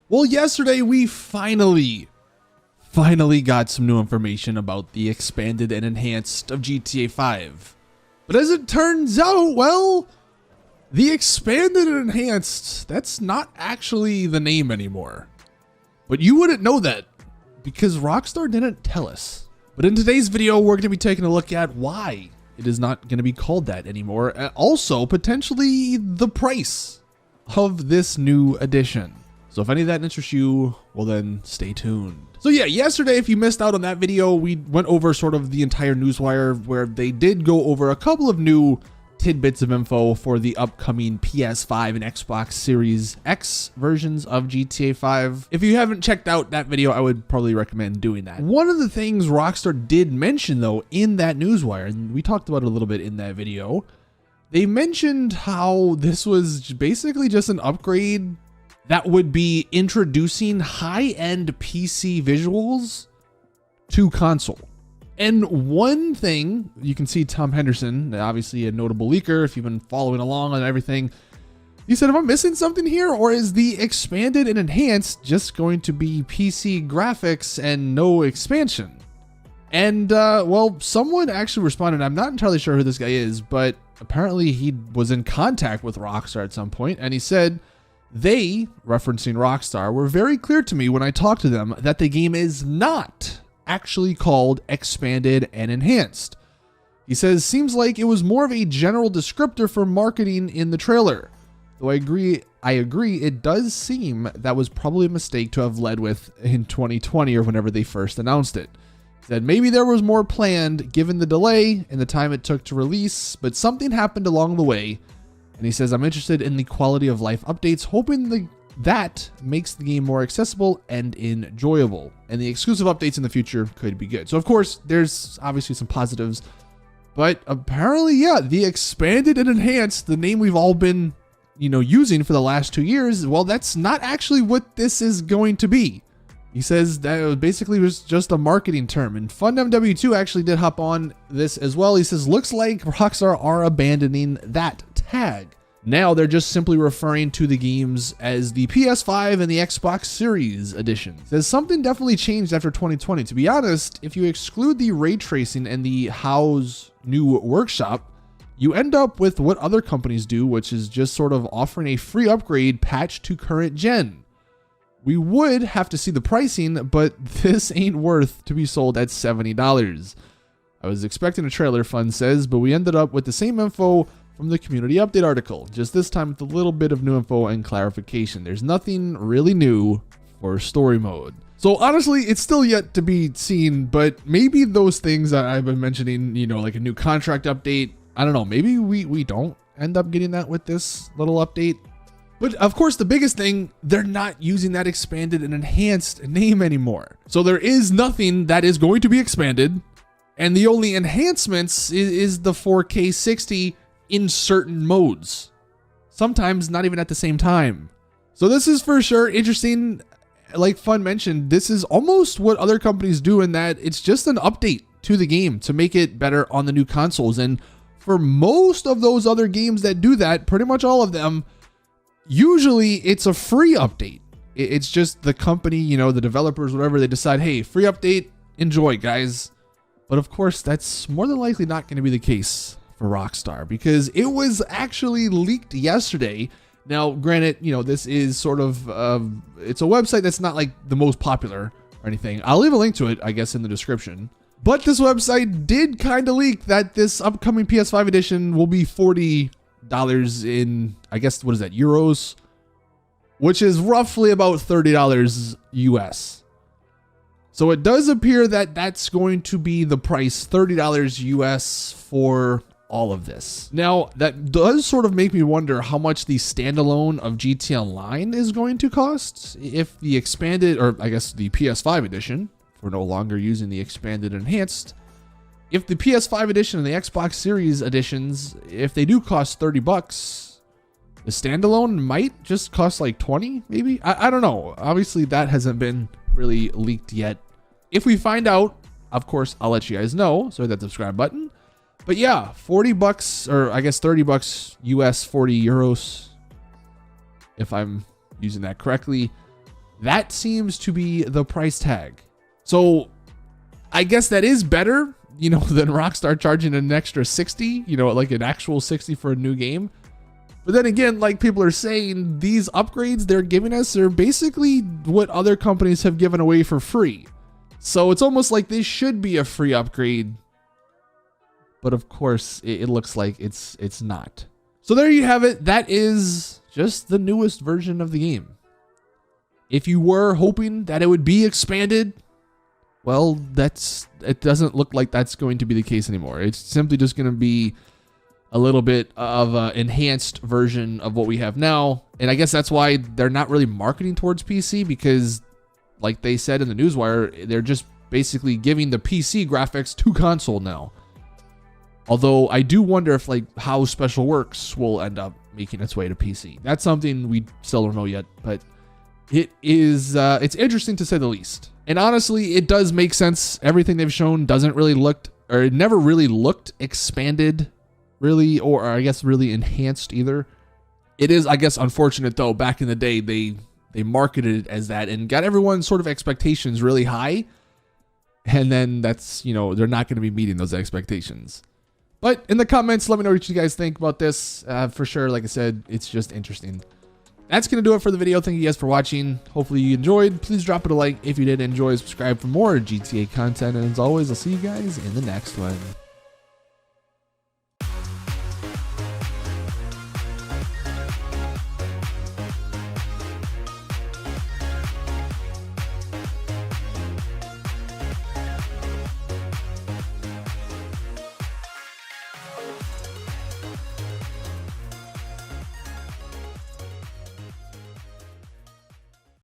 Well, yesterday we finally got some new information about the expanded and enhanced of GTA 5. But as it turns out, well, the expanded and enhanced, that's not actually the name anymore. But you wouldn't know that because Rockstar didn't tell us. But in today's video, we're going to be taking a look at why it is not going to be called that anymore. Also, potentially the price of this new edition. So if any of that interests you, well then stay tuned. So yeah, yesterday, if you missed out on that video, we went over sort of the entire newswire where they did go over a couple of new tidbits of info for the upcoming PS5 and Xbox Series X versions of GTA 5. If you haven't checked out that video, I would probably recommend doing that. One of the things Rockstar did mention though in that newswire, and we talked about it a little bit in that video, they mentioned how this was basically just an upgrade that would be introducing high-end PC visuals to console. And one thing, you can see Tom Henderson, obviously a notable leaker, if you've been following along on everything, he said, am I missing something here? Or is the expanded and enhanced just going to be PC graphics and no expansion? And, well, someone actually responded, I'm not entirely sure who this guy is, but apparently he was in contact with Rockstar at some point, and he said, they, referencing Rockstar, were very clear to me when I talked to them that the game is not actually called expanded and enhanced. He says, seems like it was more of a general descriptor for marketing in the trailer. Though I agree, it does seem that was probably a mistake to have led with in 2020 or whenever they first announced it. He said maybe there was more planned given the delay and the time it took to release, but something happened along the way. And he says, I'm interested in the quality of life updates, hoping that makes the game more accessible and enjoyable. And the exclusive updates in the future could be good. So, of course, there's obviously some positives. But apparently, yeah, the expanded and enhanced, the name we've all been, using for the last 2 years, well, that's not actually what this is going to be. He says that it basically was just a marketing term. And FunMW2 actually did hop on this as well. He says, looks like Rockstar are abandoning that tag. Now they're just simply referring to the games as the PS5 and the Xbox Series edition. Says something definitely changed after 2020. To be honest, if you exclude the ray tracing and the How's new workshop, you end up with what other companies do, which is just sort of offering a free upgrade patch to current gen. We would have to see the pricing, but this ain't worth to be sold at $70. I was expecting a trailer, Fun says, but we ended up with the same info from the community update article, just this time with a little bit of new info and clarification. There's nothing really new for story mode. So honestly, it's still yet to be seen, but maybe those things that I've been mentioning, like a new contract update, I don't know, maybe we don't end up getting that with this little update. But of course, the biggest thing, they're not using that expanded and enhanced name anymore. So there is nothing that is going to be expanded, and the only enhancements is the 4K 60 in certain modes, sometimes not even at the same time. So this is for sure interesting. Like Fun mentioned, this is almost what other companies do in that it's just an update to the game to make it better on the new consoles. And for most of those other games that do that, pretty much all of them, usually it's a free update. It's just the company, the developers, whatever, they decide, hey, free update, enjoy guys. But of course, that's more than likely not going to be the case for Rockstar, because it was actually leaked yesterday. Now, granted, this is sort of, it's a website that's not like the most popular or anything. I'll leave a link to it, I guess, in the description. But this website did kind of leak that this upcoming PS5 edition will be $40 in, I guess, what is that, euros? Which is roughly about $30 US. So it does appear that that's going to be the price, $30 US for all of this. Now, that does sort of make me wonder how much the standalone of GTA Online is going to cost. If the expanded, or I guess the PS5 edition, if we're no longer using the expanded and enhanced, if the PS5 edition and the Xbox Series editions, if they do cost $30, the standalone might just cost like 20, maybe? I don't know. Obviously, that hasn't been really leaked yet. If we find out, of course, I'll let you guys know. So hit that subscribe button. But yeah, $40, or I guess $30 US, 40 euros, if I'm using that correctly. That seems to be the price tag. So I guess that is better, you know, than Rockstar charging an extra 60, you know, like an actual 60 for a new game. But then again, like people are saying, these upgrades they're giving us are basically what other companies have given away for free. So it's almost like this should be a free upgrade. But of course, it looks like it's not. So there you have it. That is just the newest version of the game. If you were hoping that it would be expanded, well, it doesn't look like that's going to be the case anymore. It's simply just going to be a little bit of an enhanced version of what we have now. And I guess that's why they're not really marketing towards PC, because like they said in the newswire, they're just basically giving the PC graphics to console now. Although I do wonder if like how Special Works will end up making its way to PC. That's something we still don't know yet, but it is it's interesting to say the least. And honestly, it does make sense. Everything they've shown doesn't really look, or it never really looked expanded, really, or I guess really enhanced either. It is, I guess, unfortunate though. Back in the day, they marketed it as that and got everyone's sort of expectations really high, and then that's, you know, they're not going to be meeting those expectations. But in the comments, let me know what you guys think about this. For sure, like I said, it's just interesting. That's going to do it for the video. Thank you guys for watching. Hopefully you enjoyed. Please drop it a like if you did enjoy. Subscribe for more GTA content. And as always, I'll see you guys in the next one.